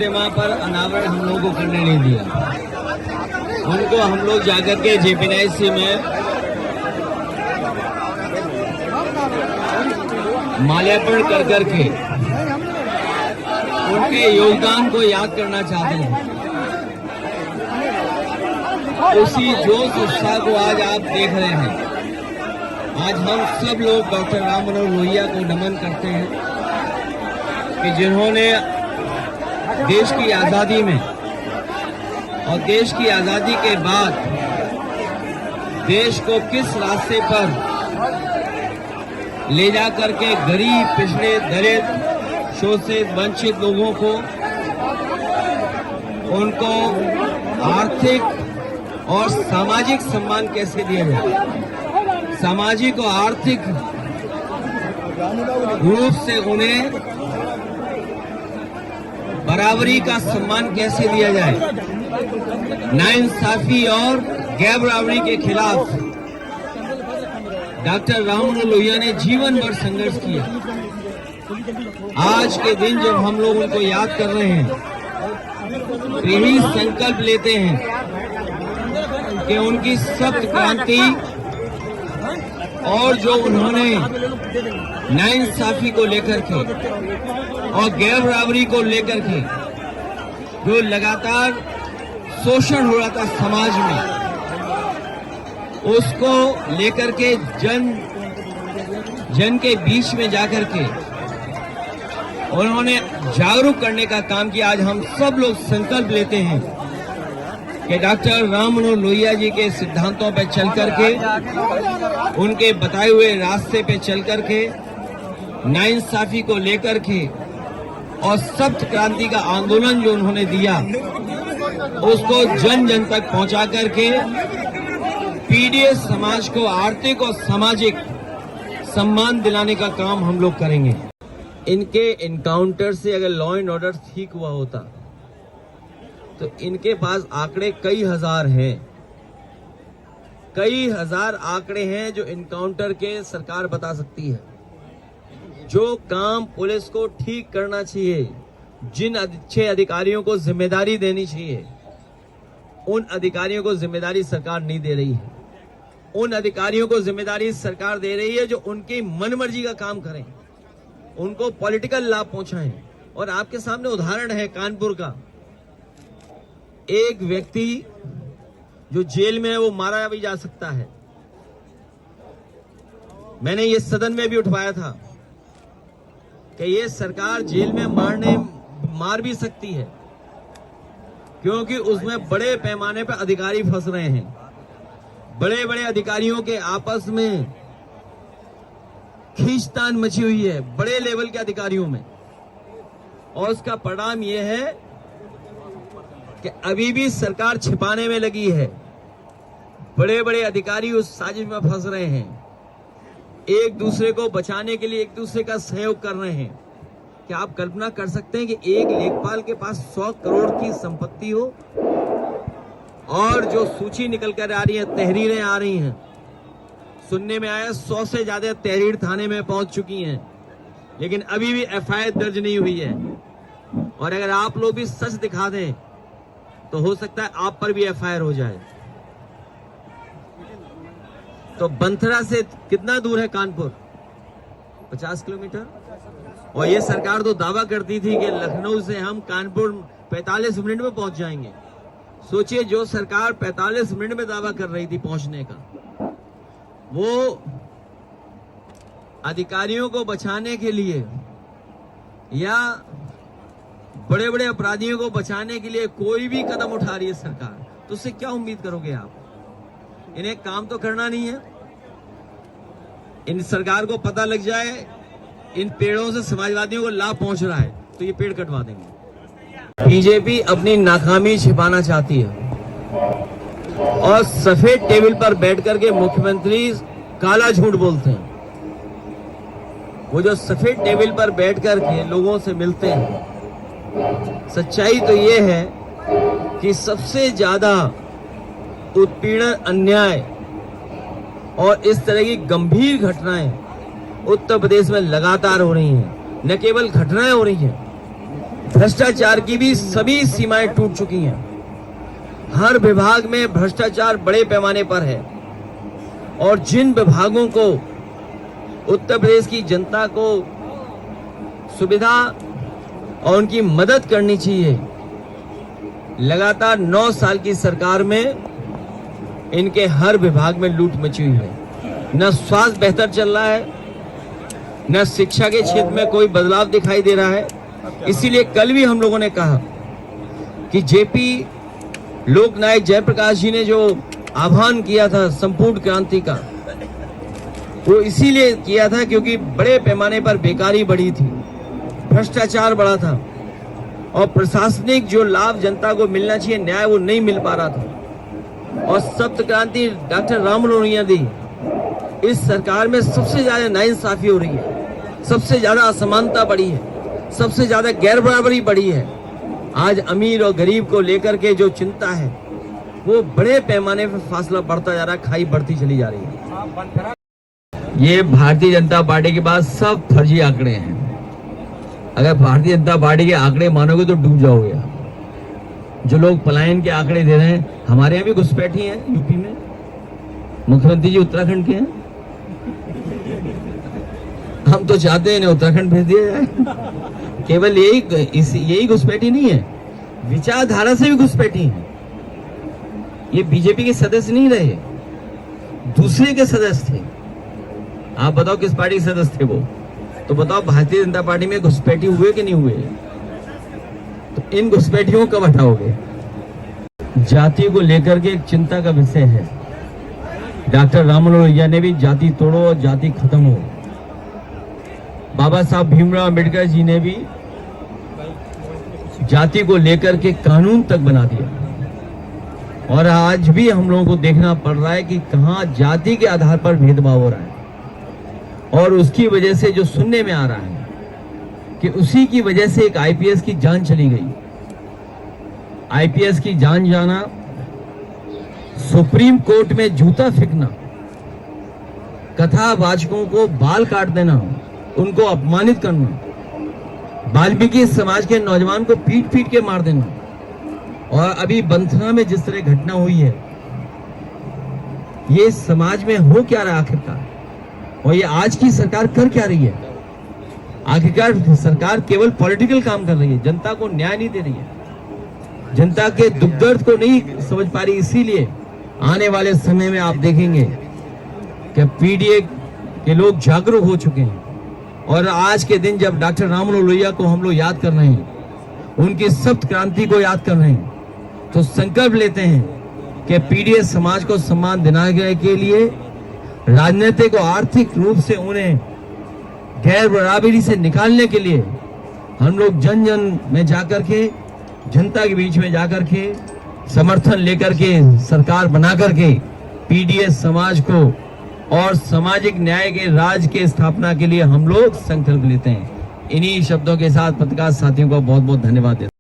प्रतिमा पर अनावरण हम लोगों को करने नहीं दिया। उनको हम लोग जाकर के जेपीएनआईसी में माल्यार्पण कर करके उनके योगदान को याद करना चाहते हैं। उसी जोश उत्साह को आज आप देख रहे हैं। आज हम सब लोग डॉक्टर राम मनोहर लोहिया को नमन करते हैं कि जिन्होंने देश की आजादी में और देश की आजादी के बाद देश को किस रास्ते पर ले जा करके गरीब, पिछड़े, दलित, शोषित, वंचित लोगों को उनको आर्थिक और सामाजिक सम्मान कैसे दिया जाए, सामाजिक और आर्थिक रूप से उन्हें बराबरी का सम्मान कैसे दिया जाए, नाइंसाफी और गैर बराबरी के खिलाफ डॉक्टर राम मनोहर लोहिया ने जीवन भर संघर्ष किया। आज के दिन जब हम लोग उनको याद कर रहे हैं तो यही संकल्प लेते हैं कि उनकी सख्त क्रांति और जो उन्होंने नाइंसाफी को लेकर के और गैर बराबरी को लेकर के जो लगातार शोषण हो रहा था समाज में, उसको लेकर के जन के बीच में जाकर के उन्होंने जागरूक करने का काम किया। आज हम सब लोग संकल्प लेते हैं कि डॉक्टर राम मनोहर लोहिया जी के सिद्धांतों पर चल करके, उनके बताए हुए रास्ते पे चल करके, नाइंसाफी को लेकर के और सख्त क्रांति का आंदोलन जो उन्होंने दिया उसको जन जन तक पहुंचा करके पीड़ित समाज को आर्थिक और सामाजिक सम्मान दिलाने का काम हम लोग करेंगे। इनके इनकाउंटर से अगर लॉ एंड ऑर्डर ठीक हुआ होता तो इनके पास आंकड़े कई हजार हैं, कई हजार आंकड़े हैं जो इनकाउंटर के सरकार बता सकती है। जो काम पुलिस को ठीक करना चाहिए, जिन अच्छे अधिकारियों को जिम्मेदारी देनी चाहिए, उन अधिकारियों को जिम्मेदारी सरकार नहीं दे रही है। उन अधिकारियों को जिम्मेदारी सरकार दे रही है जो उनकी मनमर्जी का काम करें, उनको पॉलिटिकल लाभ पहुंचाएं। और आपके सामने उदाहरण है कानपुर का। एक व्यक्ति जो जेल में है वो मारा भी जा सकता है। मैंने ये सदन में भी उठवाया था कि ये सरकार जेल में मार भी सकती है, क्योंकि उसमें बड़े पैमाने पर अधिकारी फंस रहे हैं। बड़े बड़े अधिकारियों के आपस में खींचतान मची हुई है, बड़े लेवल के अधिकारियों में। और उसका परिणाम यह है कि अभी भी सरकार छिपाने में लगी है। बड़े बड़े अधिकारी उस साजिश में फंस रहे हैं, एक दूसरे को बचाने के लिए एक दूसरे का सहयोग कर रहे हैं। क्या आप कल्पना कर सकते हैं कि एक लेखपाल के पास 100 करोड़ की संपत्ति हो और जो सूची निकल कर आ रही है, तहरीरें आ रही हैं, सुनने में आया 100 से ज्यादा तहरीर थाने में पहुंच चुकी हैं, लेकिन अभी भी एफआईआर दर्ज नहीं हुई है। और अगर आप लोग भी सच दिखा दें तो हो सकता है आप पर भी एफआईआर हो जाए। तो बंथरा से कितना दूर है कानपुर? 50 किलोमीटर। और ये सरकार तो दावा करती थी कि लखनऊ से हम कानपुर 45 मिनट में पहुंच जाएंगे। सोचिए, जो सरकार 45 मिनट में दावा कर रही थी पहुंचने का, वो अधिकारियों को बचाने के लिए या बड़े बड़े अपराधियों को बचाने के लिए कोई भी कदम उठा रही है सरकार, तो उससे क्या उम्मीद करोगे आप? इन्हें काम तो करना नहीं है। इन सरकार को पता लग जाए इन पेड़ों से समाजवादियों को लाभ पहुंच रहा है तो ये पेड़ कटवा देंगे। बीजेपी अपनी नाकामी छिपाना चाहती है और सफेद टेबल पर बैठ करके मुख्यमंत्री काला झूठ बोलते हैं। वो जो सफेद टेबल पर बैठ करके लोगों से मिलते हैं, सच्चाई तो ये है कि सबसे ज्यादा उत्पीड़न, अन्याय और इस तरह की गंभीर घटनाएं उत्तर प्रदेश में लगातार हो रही हैं। न केवल घटनाएं हो रही हैं, भ्रष्टाचार की भी सभी सीमाएं टूट चुकी हैं। हर विभाग में भ्रष्टाचार बड़े पैमाने पर है और जिन विभागों को उत्तर प्रदेश की जनता को सुविधा और उनकी मदद करनी चाहिए, लगातार 9 साल की सरकार में इनके हर विभाग में लूट मची हुई है। न स्वास्थ्य बेहतर चल रहा है, न शिक्षा के क्षेत्र में कोई बदलाव दिखाई दे रहा है। इसीलिए कल भी हम लोगों ने कहा कि जेपी लोकनायक जयप्रकाश जी ने जो आह्वान किया था संपूर्ण क्रांति का, वो इसीलिए किया था क्योंकि बड़े पैमाने पर बेकारी बढ़ी थी, भ्रष्टाचार बढ़ा था और प्रशासनिक जो लाभ जनता को मिलना चाहिए, न्याय, वो नहीं मिल पा रहा था। और सप्त क्रांति डॉक्टर राममनोहर लोहिया दी, इस सरकार में सबसे ज्यादा नाइंसाफी हो रही है, सबसे ज्यादा असमानता बढ़ी है, सबसे ज्यादा गैर बराबरी बढ़ी है। आज अमीर और गरीब को लेकर के जो चिंता है वो बड़े पैमाने पर फासला बढ़ता जा रहा है, खाई बढ़ती चली जा रही है। ये भारतीय जनता पार्टी के पास सब फर्जी आंकड़े हैं। अगर भारतीय जनता पार्टी के आंकड़े मानोगे तो डूब जाओगे। जो लोग पलायन के आंकड़े दे रहे हैं, हमारे यहाँ भी घुसपैठी हैं यूपी में, मुख्यमंत्री जी उत्तराखंड के हैं। हम तो चाहते हैं उत्तराखंड भेज दिया जाए। केवल यही घुसपैठी नहीं है, विचारधारा से भी घुसपैठी है। ये बीजेपी के सदस्य नहीं रहे, दूसरे के सदस्य थे। आप बताओ किस पार्टी के सदस्य थे वो? तो बताओ भारतीय जनता पार्टी में घुसपैठी हुए कि नहीं हुए? तो इन घुसपैठियों को कब हटाओगे? जाति को लेकर के एक चिंता का विषय है। डॉक्टर राममनोहर लोहिया ने भी जाति तोड़ो और जाति खत्म हो। बाबा साहब भीमराव अंबेडकर जी ने भी जाति को लेकर के कानून तक बना दिया और आज भी हम लोगों को देखना पड़ रहा है कि कहां जाति के आधार पर भेदभाव हो रहा है। और उसकी वजह से जो सुनने में आ रहा है कि उसी की वजह से एक आईपीएस की जान चली गई। आईपीएस की जान जाना, सुप्रीम कोर्ट में जूता फेंकना, कथावाचकों को बाल काट देना, उनको अपमानित करना, वाल्मीकि समाज के नौजवान को पीट पीट के मार देना, और अभी बंथरा में जिस तरह घटना हुई है, ये समाज में हो क्या रहा आखिरकार? और ये आज की सरकार कर क्या रही है? आखिरकार सरकार केवल पॉलिटिकल काम कर रही है, जनता को न्याय नहीं दे रही है, जनता के दुख दर्द को नहीं समझ पा रही। इसीलिए आने वाले समय में आप देखेंगे कि पीडीए के लोग जागरूक हो चुके हैं और आज के दिन जब डॉक्टर राममनोहर लोहिया को हम लोग याद कर रहे हैं, उनकी सप्त क्रांति को याद कर रहे हैं, तो संकल्प लेते हैं कि पीडीए समाज को सम्मान दिलाने के लिए, राजनीतिक और आर्थिक रूप से उन्हें गैर बराबरी से निकालने के लिए हम लोग जन जन में जाकर के, जनता के बीच में जाकर के समर्थन लेकर के सरकार बना करके पीडीए समाज को और सामाजिक न्याय के राज के स्थापना के लिए हम लोग संकल्प लेते हैं। इन्हीं शब्दों के साथ पत्रकार साथियों को बहुत बहुत धन्यवाद देते हैं।